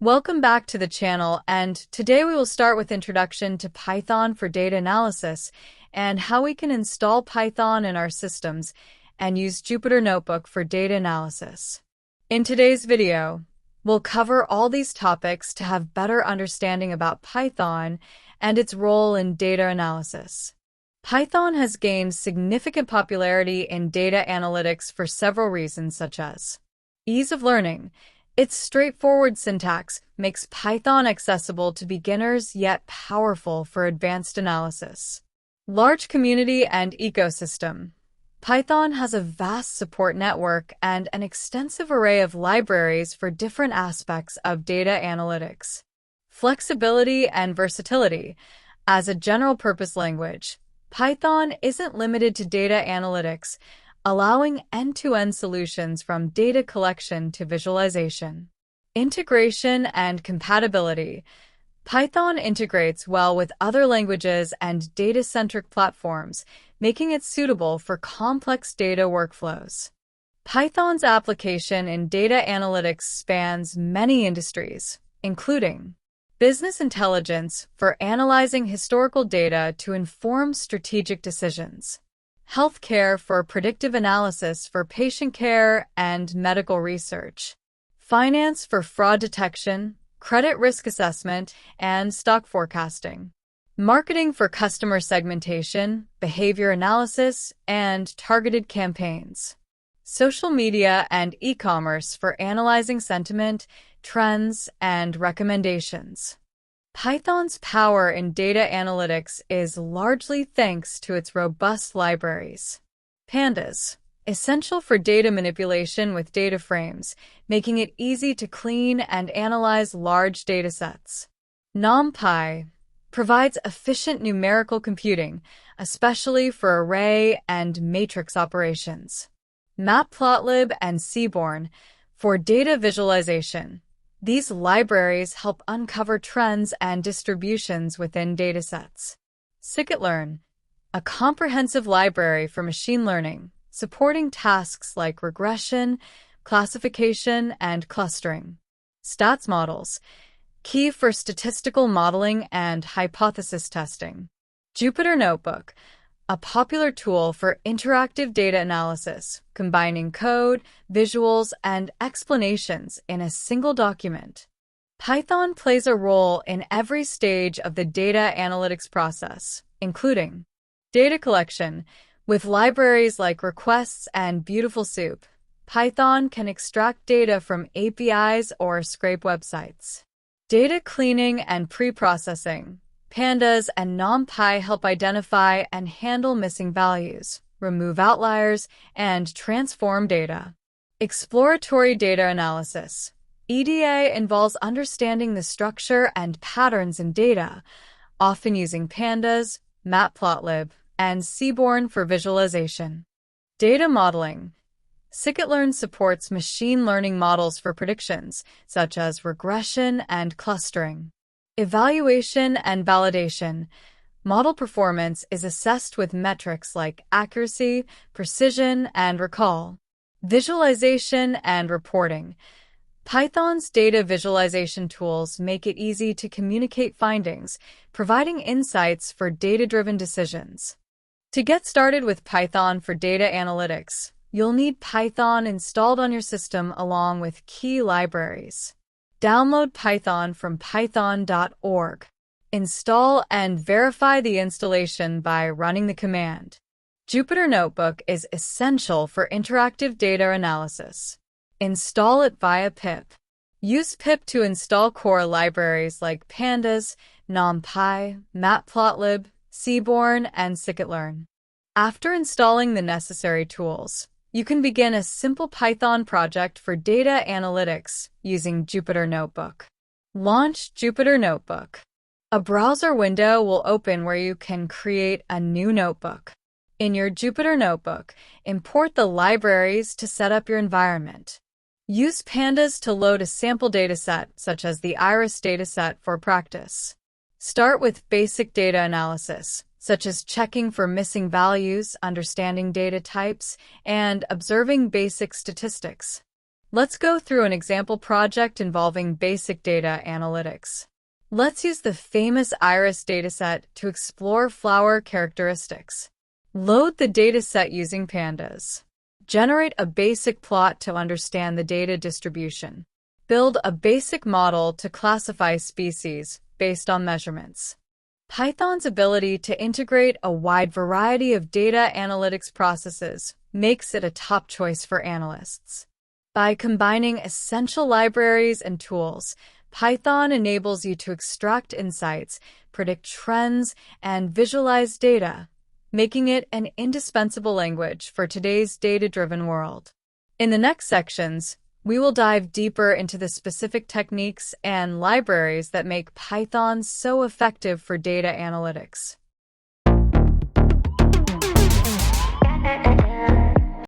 Welcome back to the channel, and today we will start with introduction to Python for data analysis and how we can install Python in our systems and use Jupyter Notebook for data analysis. In today's video, we'll cover all these topics to have better understanding about Python and its role in data analysis. Python has gained significant popularity in data analytics for several reasons, such as ease of learning. Its straightforward syntax makes Python accessible to beginners yet powerful for advanced analysis. Large community and ecosystem. Python has a vast support network and an extensive array of libraries for different aspects of data analytics. Flexibility and versatility. As a general-purpose language, Python isn't limited to data analytics, allowing end-to-end solutions from data collection to visualization. Integration and compatibility. Python integrates well with other languages and data-centric platforms, making it suitable for complex data workflows. Python's application in data analytics spans many industries, including business intelligence for analyzing historical data to inform strategic decisions, healthcare for predictive analysis for patient care and medical research, finance for fraud detection, credit risk assessment, and stock forecasting, marketing for customer segmentation, behavior analysis, and targeted campaigns, social media and e-commerce for analyzing sentiment, trends, and recommendations. Python's power in data analytics is largely thanks to its robust libraries. Pandas, essential for data manipulation with data frames, making it easy to clean and analyze large datasets. NumPy provides efficient numerical computing, especially for array and matrix operations. Matplotlib and Seaborn for data visualization. These libraries help uncover trends and distributions within datasets. Scikit-learn, a comprehensive library for machine learning, supporting tasks like regression, classification, and clustering. Stats models, key for statistical modeling and hypothesis testing. Jupyter Notebook, a popular tool for interactive data analysis, combining code, visuals, and explanations in a single document. Python plays a role in every stage of the data analytics process, including data collection. With libraries like Requests and Beautiful Soup, Python can extract data from APIs or scrape websites. Data cleaning and pre-processing. Pandas and NumPy help identify and handle missing values, remove outliers, and transform data. Exploratory data analysis. EDA involves understanding the structure and patterns in data, often using Pandas, Matplotlib, and Seaborn for visualization. Data modeling. Scikit-learn supports machine learning models for predictions, such as regression and clustering. Evaluation and validation. Model performance is assessed with metrics like accuracy, precision, and recall. Visualization and reporting. Python's data visualization tools make it easy to communicate findings, providing insights for data-driven decisions. To get started with Python for data analytics, you'll need Python installed on your system along with key libraries. Download Python from python.org. Install and verify the installation by running the command. Jupyter Notebook is essential for interactive data analysis. Install it via pip. Use pip to install core libraries like Pandas, NumPy, Matplotlib, Seaborn, and Scikit-learn. After installing the necessary tools, you can begin a simple Python project for data analytics using Jupyter Notebook. Launch Jupyter Notebook. A browser window will open where you can create a new notebook. In your Jupyter Notebook, import the libraries to set up your environment. Use Pandas to load a sample dataset, such as the iris dataset, for practice. Start with basic data analysis, such as checking for missing values, understanding data types, and observing basic statistics. Let's go through an example project involving basic data analytics. Let's use the famous iris dataset to explore flower characteristics. Load the dataset using pandas. Generate a basic plot to understand the data distribution. Build a basic model to classify species based on measurements. Python's ability to integrate a wide variety of data analytics processes makes it a top choice for analysts. By combining essential libraries and tools, Python enables you to extract insights, predict trends, and visualize data, making it an indispensable language for today's data-driven world. In the next sections, we will dive deeper into the specific techniques and libraries that make Python so effective for data analytics.